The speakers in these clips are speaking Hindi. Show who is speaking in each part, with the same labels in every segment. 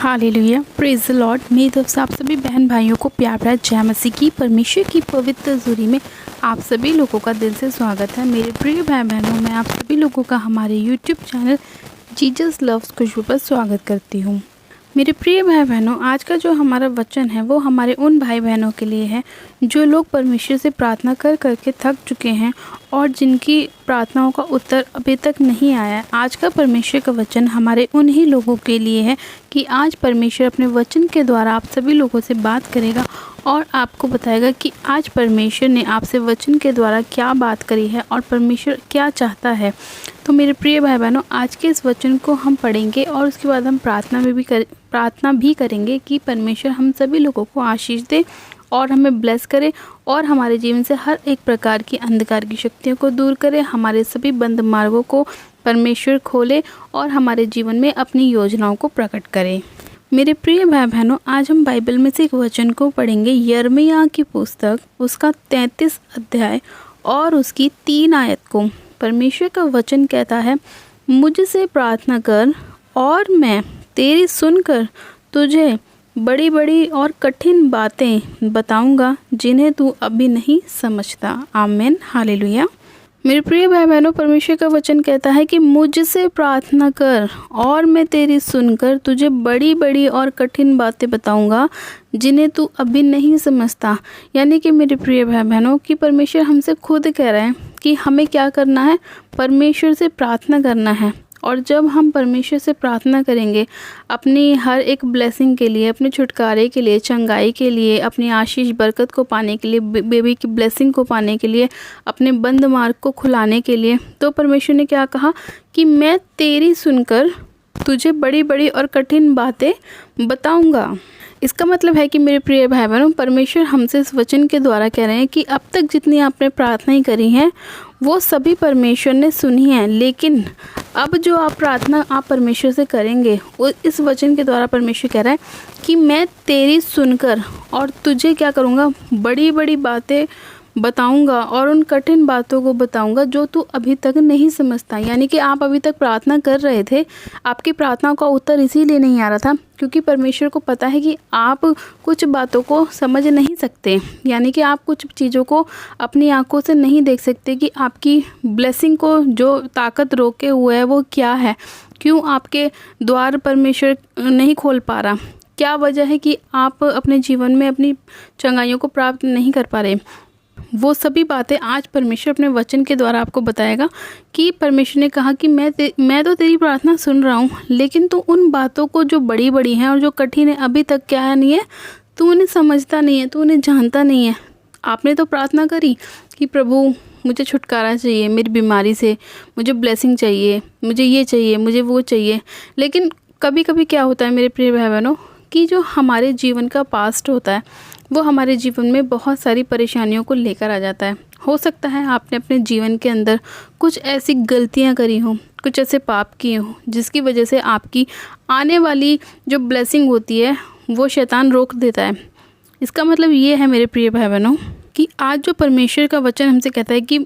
Speaker 1: Hallelujah, praise the Lord. मेरी तरफ से आप सभी बहन भाइयों को प्यार भरा जय मसीह की परमेश्वर की पवित्र हज़ूरी में आप सभी लोगों का दिल से स्वागत है। मेरे प्रिय भाई बहनों, मैं आप सभी लोगों का हमारे यूट्यूब चैनल जीसस लव्स खुशबू पर स्वागत करती हूँ। मेरे प्रिय भाई बहनों, आज का जो हमारा वचन है वो हमारे उन भाई बहनों के लिए है जो लोग परमेश्वर से प्रार्थना कर करके थक चुके हैं और जिनकी प्रार्थनाओं का उत्तर अभी तक नहीं आया है। आज का परमेश्वर का वचन हमारे उन्हीं लोगों के लिए है कि आज परमेश्वर अपने वचन के द्वारा आप सभी लोगों से बात करेगा और आपको बताएगा कि आज परमेश्वर ने आपसे वचन के द्वारा क्या बात करी है और परमेश्वर क्या चाहता है। तो मेरे प्रिय भाई बहनों, आज के इस वचन को हम पढ़ेंगे और उसके बाद हम प्रार्थना भी करेंगे कि परमेश्वर हम सभी लोगों को आशीष दे और हमें ब्लेस करे और हमारे जीवन से हर एक प्रकार की अंधकार की शक्तियों को दूर करे, हमारे सभी बंद मार्गों को परमेश्वर खोले और हमारे जीवन में अपनी योजनाओं को प्रकट करे। मेरे प्रिय भाई बहनों, आज हम बाइबल में से एक वचन को पढ़ेंगे, यिर्मयाह की पुस्तक उसका 33 अध्याय और उसकी 3 आयत को। परमेश्वर का वचन कहता है, मुझसे प्रार्थना कर और मैं तेरी सुनकर तुझे बड़ी बड़ी और कठिन बातें बताऊंगा जिन्हें तू अभी नहीं समझता। आमीन, हालेलुया। मेरे प्रिय भाई बहनों, परमेश्वर का वचन कहता है कि मुझसे प्रार्थना कर और मैं तेरी सुनकर तुझे बड़ी बड़ी और कठिन बातें बताऊंगा जिन्हें तू अभी नहीं समझता। यानी कि मेरे प्रिय भाई बहनों, कि परमेश्वर हमसे खुद कह रहे हैं कि हमें क्या करना है, परमेश्वर से प्रार्थना करना है। और जब हम परमेश्वर से प्रार्थना करेंगे अपनी हर एक ब्लेसिंग के लिए, अपने छुटकारे के लिए, चंगाई के लिए, अपनी आशीष बरकत को पाने के लिए, बेबी की ब्लेसिंग को पाने के लिए, अपने बंद मार्ग को खुलाने के लिए, तो परमेश्वर ने क्या कहा कि मैं तेरी सुनकर तुझे बड़ी बड़ी और कठिन बातें बताऊंगा। इसका मतलब है कि मेरे प्रिय भाई बहनों, परमेश्वर हमसे इस वचन के द्वारा कह रहे हैं कि अब तक जितनी आपने प्रार्थनाएं करी हैं वो सभी परमेश्वर ने सुनी है, लेकिन अब जो आप प्रार्थना आप परमेश्वर से करेंगे वो इस वचन के द्वारा परमेश्वर कह रहा है कि मैं तेरी सुनकर और तुझे क्या करूँगा, बड़ी बड़ी बातें बताऊंगा और उन कठिन बातों को बताऊंगा जो तू अभी तक नहीं समझता। यानी कि आप अभी तक प्रार्थना कर रहे थे, आपकी प्रार्थनाओं का उत्तर इसीलिए नहीं आ रहा था क्योंकि परमेश्वर को पता है कि आप कुछ बातों को समझ नहीं सकते। यानी कि आप कुछ चीज़ों को अपनी आंखों से नहीं देख सकते कि आपकी ब्लेसिंग को जो ताकत रोके हुए है वो क्या है, क्यों आपके द्वार परमेश्वर नहीं खोल पा रहा, क्या वजह है कि आप अपने जीवन में अपनी चंगाइयों को प्राप्त नहीं कर पा रहे। वो सभी बातें आज परमेश्वर अपने वचन के द्वारा आपको बताएगा कि परमेश्वर ने कहा कि मैं तो तेरी प्रार्थना सुन रहा हूँ, लेकिन तू उन बातों को जो बड़ी बड़ी हैं और जो कठिन है अभी तक क्या है नहीं है, तू उन्हें समझता नहीं है, तू उन्हें जानता नहीं है। आपने तो प्रार्थना करी कि प्रभु मुझे छुटकारा चाहिए मेरी बीमारी से, मुझे ब्लेसिंग चाहिए, मुझे ये चाहिए, मुझे वो चाहिए। लेकिन कभी कभी क्या होता है मेरे प्रिय भाई बहनों कि जो हमारे जीवन का पास्ट होता है वो हमारे जीवन में बहुत सारी परेशानियों को लेकर आ जाता है। हो सकता है आपने अपने जीवन के अंदर कुछ ऐसी गलतियां करी हों, कुछ ऐसे पाप किए हों जिसकी वजह से आपकी आने वाली जो ब्लेसिंग होती है वो शैतान रोक देता है। इसका मतलब ये है मेरे प्रिय भाई बहनों कि आज जो परमेश्वर का वचन हमसे कहता है कि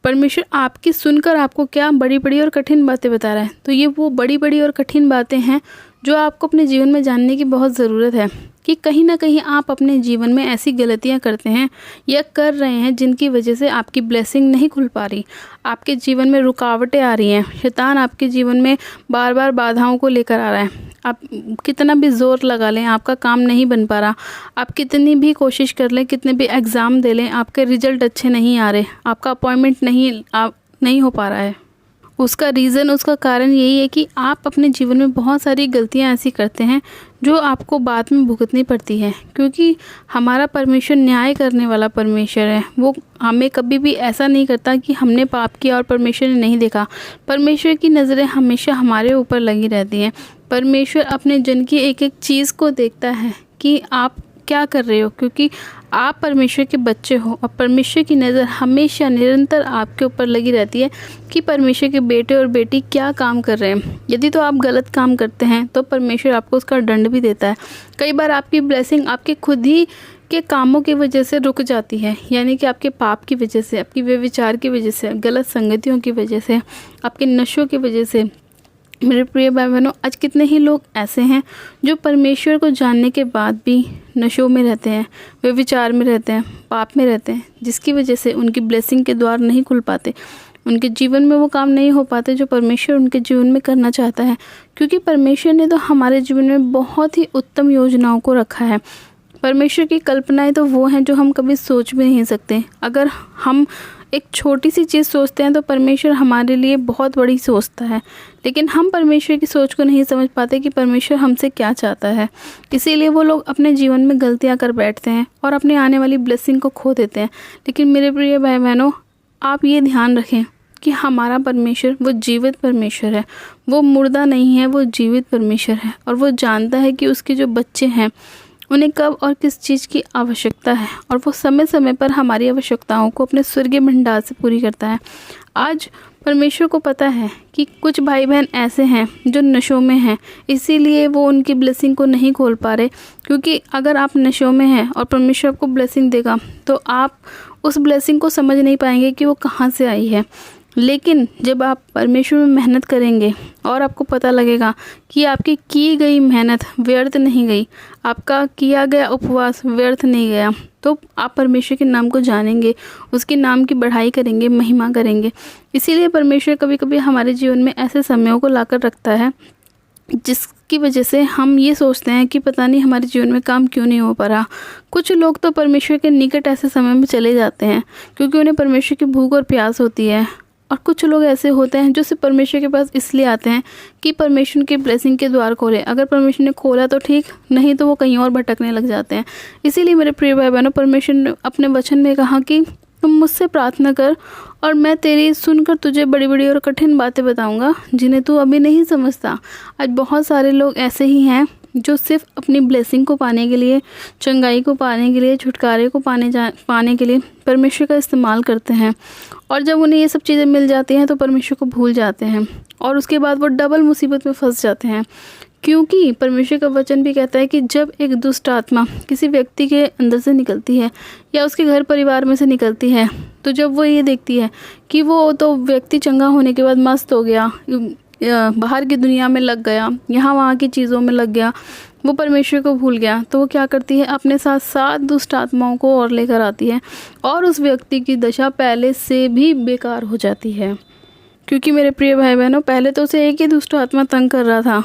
Speaker 1: परमेश्वर आपकी सुनकर आपको क्या बड़ी बड़ी और कठिन बातें बता रहा है, तो ये वो बड़ी बड़ी और कठिन बातें हैं जो आपको अपने जीवन में जानने की बहुत ज़रूरत है कि कहीं ना कहीं आप अपने जीवन में ऐसी गलतियां करते हैं या कर रहे हैं जिनकी वजह से आपकी ब्लेसिंग नहीं खुल पा रही, आपके जीवन में रुकावटें आ रही हैं, शैतान आपके जीवन में बार बार बाधाओं को लेकर आ रहा है। आप कितना भी ज़ोर लगा लें आपका काम नहीं बन पा रहा, आप कितनी भी कोशिश कर लें, कितने भी एग्ज़ाम दे लें, आपके रिजल्ट अच्छे नहीं आ रहे, आपका अपॉइंटमेंट नहीं हो पा रहा है। उसका कारण यही है कि आप अपने जीवन में बहुत सारी गलतियां ऐसी करते हैं जो आपको बाद में भुगतनी पड़ती है, क्योंकि हमारा परमेश्वर न्याय करने वाला परमेश्वर है। वो हमें कभी भी ऐसा नहीं करता कि हमने पाप किया और परमेश्वर ने नहीं देखा। परमेश्वर की नज़रें हमेशा हमारे ऊपर लगी रहती हैं। परमेश्वर अपने जन की एक एक चीज़ को देखता है कि आप क्या कर रहे हो, क्योंकि आप परमेश्वर के बच्चे हो और परमेश्वर की नज़र हमेशा निरंतर आपके ऊपर लगी रहती है कि परमेश्वर के बेटे और बेटी क्या काम कर रहे हैं। यदि तो आप गलत काम करते हैं तो परमेश्वर आपको उसका दंड भी देता है। कई बार आपकी ब्लेसिंग आपके खुद ही के कामों की वजह से रुक जाती है, यानी कि आपके पाप की वजह से, आपकी व्यभिचार की वजह से, गलत संगतियों की वजह से, आपके नशों की वजह से, मेरे प्रिय भाई बहनों, आज कितने ही लोग ऐसे हैं जो परमेश्वर को जानने के बाद भी नशों में रहते हैं, वे विचार में रहते हैं, पाप में रहते हैं, जिसकी वजह से उनकी ब्लेसिंग के द्वार नहीं खुल पाते, उनके जीवन में वो काम नहीं हो पाते जो परमेश्वर उनके जीवन में करना चाहता है। क्योंकि परमेश्वर ने तो हमारे जीवन में बहुत ही उत्तम योजनाओं को रखा है। परमेश्वर की कल्पनाएं तो वो हैं जो हम कभी सोच भी नहीं सकते। अगर हम एक छोटी सी चीज़ सोचते हैं तो परमेश्वर हमारे लिए बहुत बड़ी सोचता है, लेकिन हम परमेश्वर की सोच को नहीं समझ पाते कि परमेश्वर हमसे क्या चाहता है। इसीलिए वो लोग अपने जीवन में गलतियां कर बैठते हैं और अपने आने वाली ब्लेसिंग को खो देते हैं। लेकिन मेरे प्रिय भाई बहनों, आप ये ध्यान रखें कि हमारा परमेश्वर वो जीवित परमेश्वर है, वो मुर्दा नहीं है, वो जीवित परमेश्वर है। और वो जानता है कि उसके जो बच्चे हैं उन्हें कब और किस चीज़ की आवश्यकता है, और वो समय समय पर हमारी आवश्यकताओं को अपने स्वर्गीय भंडार से पूरी करता है। आज परमेश्वर को पता है कि कुछ भाई बहन ऐसे हैं जो नशों में हैं, इसीलिए वो उनकी ब्लेसिंग को नहीं खोल पा रहे। क्योंकि अगर आप नशों में हैं और परमेश्वर आपको ब्लेसिंग देगा तो आप उस ब्लेसिंग को समझ नहीं पाएंगे कि वो कहाँ से आई है। लेकिन जब आप परमेश्वर में मेहनत करेंगे और आपको पता लगेगा कि आपकी की गई मेहनत व्यर्थ नहीं गई, आपका किया गया उपवास व्यर्थ नहीं गया, तो आप परमेश्वर के नाम को जानेंगे, उसके नाम की बढ़ाई करेंगे, महिमा करेंगे। इसीलिए परमेश्वर कभी कभी हमारे जीवन में ऐसे समयों को लाकर रखता है जिसकी वजह से हम ये सोचते हैं कि पता नहीं हमारे जीवन में काम क्यों नहीं हो पा रहा। कुछ लोग तो परमेश्वर के निकट ऐसे समय में चले जाते हैं क्योंकि उन्हें परमेश्वर की भूख और प्यास होती है। और कुछ लोग ऐसे होते हैं जो सिर्फ परमेश्वर के पास इसलिए आते हैं कि परमेश्वर की ब्लेसिंग के द्वार खोले। अगर परमेश्वर ने खोला तो ठीक, नहीं तो वो कहीं और भटकने लग जाते हैं। इसीलिए मेरे प्रिय भाई बहनों, परमेश्वर ने अपने वचन में कहा कि तुम मुझसे प्रार्थना कर और मैं तेरी सुनकर तुझे बड़ी बड़ी और कठिन बातें बताऊंगा जिन्हें तू अभी नहीं समझता। आज बहुत सारे लोग ऐसे ही हैं जो सिर्फ अपनी ब्लेसिंग को पाने के लिए, चंगाई को पाने के लिए, छुटकारे को पाने के लिए परमेश्वर का इस्तेमाल करते हैं। और जब उन्हें ये सब चीज़ें मिल जाती हैं तो परमेश्वर को भूल जाते हैं और उसके बाद वो डबल मुसीबत में फंस जाते हैं। क्योंकि परमेश्वर का वचन भी कहता है कि जब एक दुष्ट आत्मा किसी व्यक्ति के अंदर से निकलती है या उसके घर परिवार में से निकलती है, तो जब वो ये देखती है कि वो तो व्यक्ति चंगा होने के बाद मस्त हो गया, बाहर की दुनिया में लग गया, यहाँ वहाँ की चीज़ों में लग गया, वो परमेश्वर को भूल गया, तो वो क्या करती है, अपने साथ 7 दुष्ट आत्माओं को और लेकर आती है और उस व्यक्ति की दशा पहले से भी बेकार हो जाती है। क्योंकि मेरे प्रिय भाई बहनों, पहले तो उसे एक ही दुष्ट आत्मा तंग कर रहा था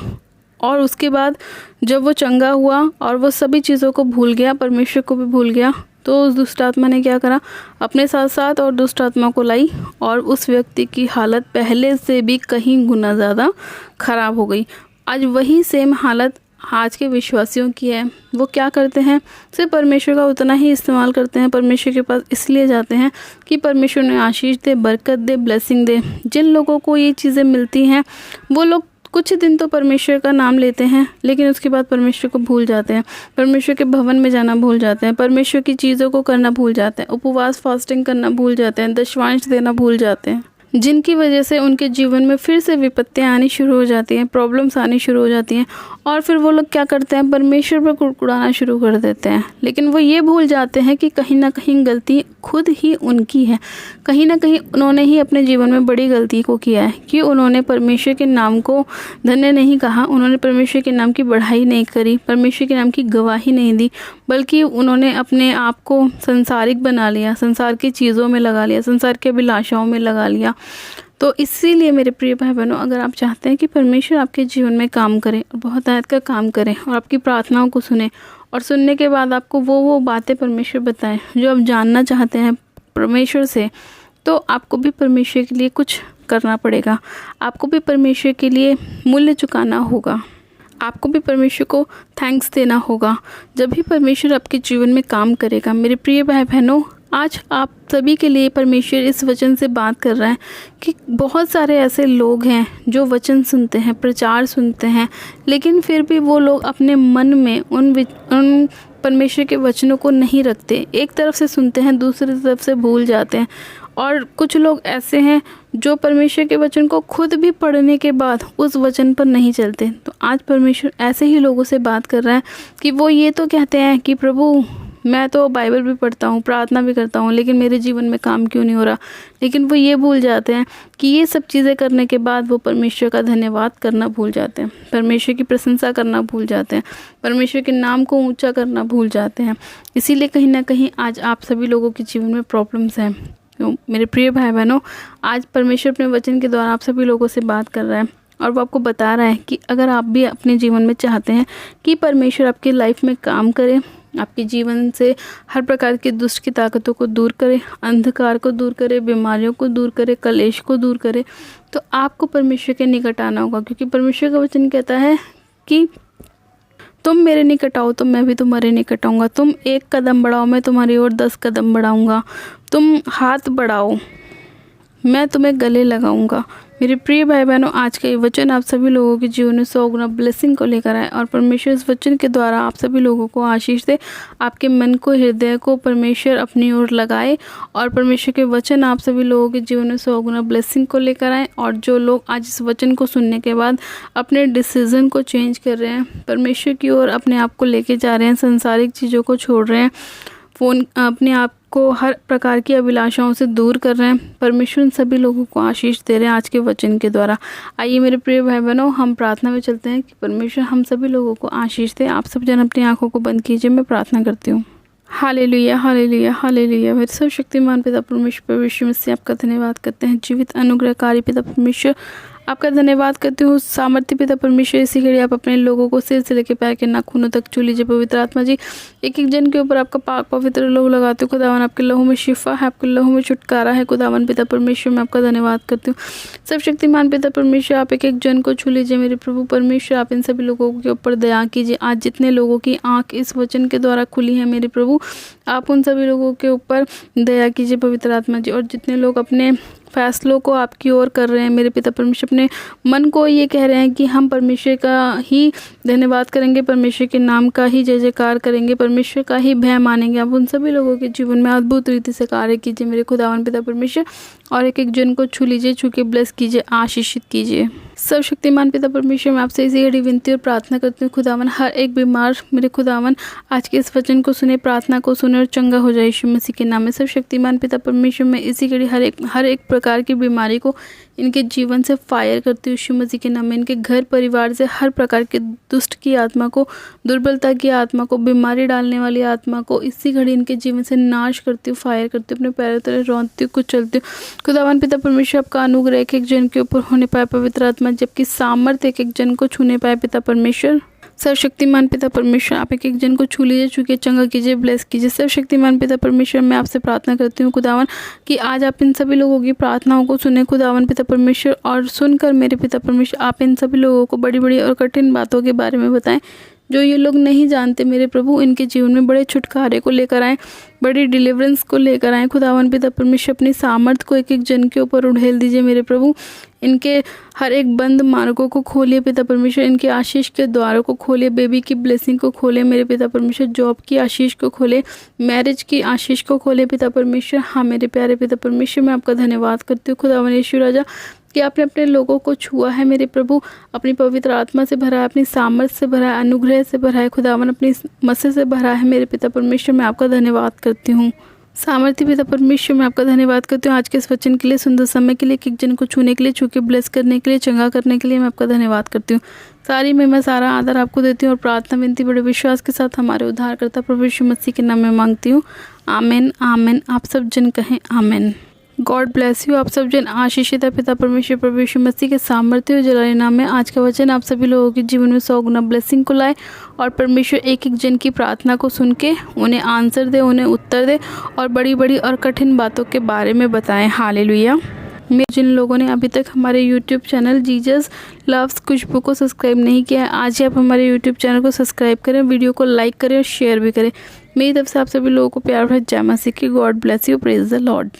Speaker 1: और उसके बाद जब वो चंगा हुआ और वो सभी चीज़ों को भूल गया, परमेश्वर को भी भूल गया, तो उस दुष्ट आत्मा ने क्या करा, अपने साथ 7 और दुष्ट आत्मा को लाई और उस व्यक्ति की हालत पहले से भी कहीं गुना ज़्यादा खराब हो गई। आज वही सेम हालत आज के विश्वासियों की है। वो क्या करते हैं, सिर्फ परमेश्वर का उतना ही इस्तेमाल करते हैं, परमेश्वर के पास इसलिए जाते हैं कि परमेश्वर ने आशीष दे, बरकत दे, ब्लेसिंग दे। जिन लोगों को ये चीज़ें मिलती हैं वो लोग कुछ दिन तो परमेश्वर का नाम लेते हैं, लेकिन उसके बाद परमेश्वर को भूल जाते हैं, परमेश्वर के भवन में जाना भूल जाते हैं, परमेश्वर की चीज़ों को करना भूल जाते हैं, उपवास फास्टिंग करना भूल जाते हैं, दशवांश देना भूल जाते हैं, जिनकी वजह से उनके जीवन में फिर से विपत्तियाँ आनी शुरू हो जाती हैं, प्रॉब्लम्स आनी शुरू हो जाती हैं और फिर वो लोग क्या करते हैं, परमेश्वर पर कुड़कुड़ाना शुरू कर देते हैं। लेकिन वो ये भूल जाते हैं कि कहीं ना कहीं गलती खुद ही उनकी है, कहीं ना कहीं उन्होंने ही अपने जीवन में बड़ी गलती को किया है कि उन्होंने परमेश्वर के नाम को धन्य नहीं कहा, उन्होंने परमेश्वर के नाम की बढ़ाई नहीं करी, परमेश्वर के नाम की गवाही नहीं दी, बल्कि उन्होंने अपने आप को संसारिक बना लिया, संसार की चीज़ों में लगा लिया, संसार के अभिलाषाओं में लगा लिया। तो इसीलिए मेरे प्रिय भाई बहनों, अगर आप चाहते हैं कि परमेश्वर आपके जीवन में काम करे और बहुत आयत का काम करे और आपकी प्रार्थनाओं को सुने और सुनने के बाद आपको वो बातें परमेश्वर बताएं जो आप जानना चाहते हैं परमेश्वर से, तो आपको भी परमेश्वर के लिए कुछ करना पड़ेगा, आपको भी परमेश्वर के लिए मूल्य चुकाना होगा, आपको भी परमेश्वर को थैंक्स देना होगा। जब भी परमेश्वर आपके जीवन में काम करेगा। मेरे प्रिय भाई बहनों, आज आप सभी के लिए परमेश्वर इस वचन से बात कर रहा है कि बहुत सारे ऐसे लोग हैं जो वचन सुनते हैं, प्रचार सुनते हैं, लेकिन फिर भी वो लोग अपने मन में उन परमेश्वर के वचनों को नहीं रखते। एक तरफ से सुनते हैं, दूसरी तरफ से भूल जाते हैं। और कुछ लोग ऐसे हैं जो परमेश्वर के वचन को खुद भी पढ़ने के बाद उस वचन पर नहीं चलते। तो आज परमेश्वर ऐसे ही लोगों से बात कर रहा है कि वो ये तो कहते हैं कि प्रभु मैं तो बाइबल भी पढ़ता हूँ, प्रार्थना भी करता हूँ, लेकिन मेरे जीवन में काम क्यों नहीं हो रहा। लेकिन वो ये भूल जाते हैं कि ये सब चीज़ें करने के बाद वो परमेश्वर का धन्यवाद करना भूल जाते हैं, परमेश्वर की प्रशंसा करना भूल जाते हैं, परमेश्वर के नाम को ऊंचा करना भूल जाते हैं। इसीलिए कहीं ना कहीं आज आप सभी लोगों के जीवन में प्रॉब्लम्स हैं। तो मेरे प्रिय भाई बहनों, आज परमेश्वर अपने वचन के द्वारा आप सभी लोगों से बात कर रहा है और वो आपको बता रहा है कि अगर आप भी अपने जीवन में चाहते हैं कि परमेश्वर आपकी लाइफ में काम करे, आपके जीवन से हर प्रकार की दुष्ट की ताकतों को दूर करे, अंधकार को दूर करे, बीमारियों को दूर करे, कलेश को दूर करे, तो आपको परमेश्वर के निकट आना होगा। क्योंकि परमेश्वर का वचन कहता है कि तुम मेरे निकट आओ तो मैं भी तुम्हारे निकट आऊँगा, तुम 1 कदम बढ़ाओ मैं तुम्हारी ओर 10 कदम बढ़ाऊँगा, तुम हाथ बढ़ाओ मैं तुम्हें गले लगाऊंगा। मेरे प्रिय भाई बहनों, आज का ये वचन आप सभी लोगों के जीवन में 100 गुना ब्लेसिंग को लेकर आए और परमेश्वर इस वचन के द्वारा आप सभी लोगों को आशीष दे, आपके मन को, हृदय को परमेश्वर अपनी ओर लगाए और परमेश्वर के वचन आप सभी लोगों के जीवन में 100 गुना ब्लेसिंग को लेकर आए। और जो लोग आज इस वचन को सुनने के बाद अपने डिसीज़न को चेंज कर रहे हैं, परमेश्वर की ओर अपने आप को लेके जा रहे हैं, संसारिक चीज़ों को छोड़ रहे हैं, अपने आप को हर प्रकार की अभिलाषाओं से दूर कर रहे हैं, परमेश्वर उन सभी लोगों को आशीष दे रहे हैं आज के वचन के द्वारा। आइए मेरे प्रिय भाई बहनों, हम प्रार्थना में चलते हैं कि परमेश्वर हम सभी लोगों को आशीष दे। आप सब जन अपनी आंखों को बंद कीजिए, मैं प्रार्थना करती हूँ। Hallelujah, hallelujah, hallelujah. मेरे सर्वशक्तिमान पिता परमेश्वर यीशु मसीह से आपका धन्यवाद करते हैं। जीवित अनुग्रहकारी पिता परमेश्वर आपका धन्यवाद करती हूँ। सामर्थ्य पिता परमेश्वर, इसी घड़ी आप अपने लोगों को सिर से लेकर पैर के नाखूनों तक छू लीजिए। पवित्र आत्मा जी, एक एक जन के ऊपर आपका पाक पवित्र लहू लगाते हो खुदावन। आपके लहू में शिफा है, आपके लहू में छुटकारा है खुदावन। पिता परमेश्वर मैं आपका धन्यवाद करती हूँ। सर्वशक्तिमान पिता परमेश्वर, आप एक एक जन को छू लीजिए। मेरे प्रभु परमेश्वर, आप इन सभी लोगों के ऊपर दया कीजिए। आज जितने लोगों की आँख इस वचन के द्वारा खुली है, मेरे प्रभु आप उन सभी लोगों के ऊपर दया कीजिए पवित्र आत्मा जी। और जितने लोग अपने फैसलों को आपकी ओर कर रहे हैं, मेरे पिता परमेश्वर अपने मन को ये कह रहे हैं कि हम परमेश्वर का ही धन्यवाद करेंगे, परमेश्वर के नाम का ही जय जयकार करेंगे, परमेश्वर का ही भय मानेंगे, आप उन सभी लोगों के जीवन में अद्भुत रीति से कार्य कीजिए मेरे खुदावन पिता परमेश्वर। और एक एक जन को छू लीजिए, छू के ब्लेस कीजिए, आशीषित कीजिए। सर्वशक्तिमान पिता परमेश्वर, मैं आपसे इसी घड़ी विनती और प्रार्थना करती हूँ खुदावन, हर एक बीमार मेरे खुदावन आज के इस वचन को सुने, प्रार्थना को सुने और चंगा हो जाए यीशु मसीह के नाम में। सर्वशक्तिमान पिता परमेश्वर, मैं इसी घड़ी हर एक प्रकार की बीमारी को इनके जीवन से फायर करती हूँ यीशु मसीह के नाम में। इनके घर परिवार से हर प्रकार के दुष्ट की आत्मा को, दुर्बलता की आत्मा को, बीमारी डालने वाली आत्मा को इसी घड़ी इनके जीवन से नाश करती हूँ, फायर करती हूँ, अपने पैरों तले रौंदती हूँ, कुचलती हूँ खुदावन पिता परमेश्वर। आपका अनुग्रह एक एक जन के ऊपर होने पाए पवित्र आत्मा, जबकि सामर्थ्य एक एक जन को छूने पाए पिता परमेश्वर। सर्वशक्तिमान पिता परमेश्वर, आप एक एक जन को छू लीजिए, छू के चंगा कीजिए, ब्लेस कीजिए। सर्वशक्तिमान पिता परमेश्वर, मैं आपसे प्रार्थना करती हूँ खुदावन कि आज आप इन सभी लोगों की प्रार्थनाओं को सुने खुदावन पिता परमेश्वर, और सुनकर मेरे पिता परमेश्वर आप इन सभी लोगों को बड़ी बड़ी और कठिन बातों के बारे में बताएं जो ये लोग नहीं जानते मेरे प्रभु। इनके जीवन में बड़े छुटकारे को लेकर आएँ, बड़ी डिलीवरेंस को लेकर आएँ खुदावन पिता परमेश्वर। अपनी सामर्थ को एक एक जन के ऊपर उड़ेल दीजिए मेरे प्रभु। इनके हर एक बंद मार्गों को खोलिए पिता परमेश्वर, इनके आशीष के द्वारों को खोलिए, बेबी की ब्लेसिंग को खोले मेरे पिता परमेश्वर, जॉब की आशीष को खोले, मैरिज की आशीष को खोले पिता परमेश्वर। हाँ मेरे प्यारे पिता परमेश्वर, मैं आपका धन्यवाद करती हूँ खुदावन यीशु राजा कि आपने अपने लोगों को छुआ है मेरे प्रभु, अपनी पवित्र आत्मा से भरा है, अपनी सामर्थ से भरा है, अनुग्रह से भरा है खुदावन, अपनी मसीह से भरा है मेरे पिता परमेश्वर। मैं आपका धन्यवाद करती हूँ सामर्थ्य पिता परमेश्वर, मैं आपका धन्यवाद करती हूँ आज के इस वचन के लिए, सुंदर समय के लिए, एक जन को छूने के लिए, छू के ब्लेस करने के लिए, चंगा करने के लिए मैं आपका धन्यवाद करती हूँ। सारी मैं सारा आदर आपको देती हूँ और प्रार्थना विनती बड़े विश्वास के साथ हमारे उद्धारकर्ता प्रभु यीशु मसीह के नाम में मांगती हूँ, आमेन आमेन। आप सब जन कहें आमेन। God bless you. आप सब जन आशीषित है पिता परमेश्वर प्रभु यीशु मसीह के सामर्थ्य और जलाली नाम में। आज का वचन आप सभी लोगों के जीवन में 100 गुना ब्लेसिंग को लाए और परमेश्वर एक एक जन की प्रार्थना को सुन के उन्हें आंसर दे, उन्हें उत्तर दे और बड़ी बड़ी और कठिन बातों के बारे में बताएं। हालेलुया। जिन लोगों ने अभी तक हमारे YouTube चैनल जीसस लव्स खुशबू को सब्सक्राइब नहीं किया है, आज ही आप हमारे YouTube चैनल को सब्सक्राइब करें, वीडियो को लाइक करें और शेयर भी करें। मेरी तरफ से आप सभी लोगों को प्यार भरा जय मसीह की। God bless you, praise the Lord.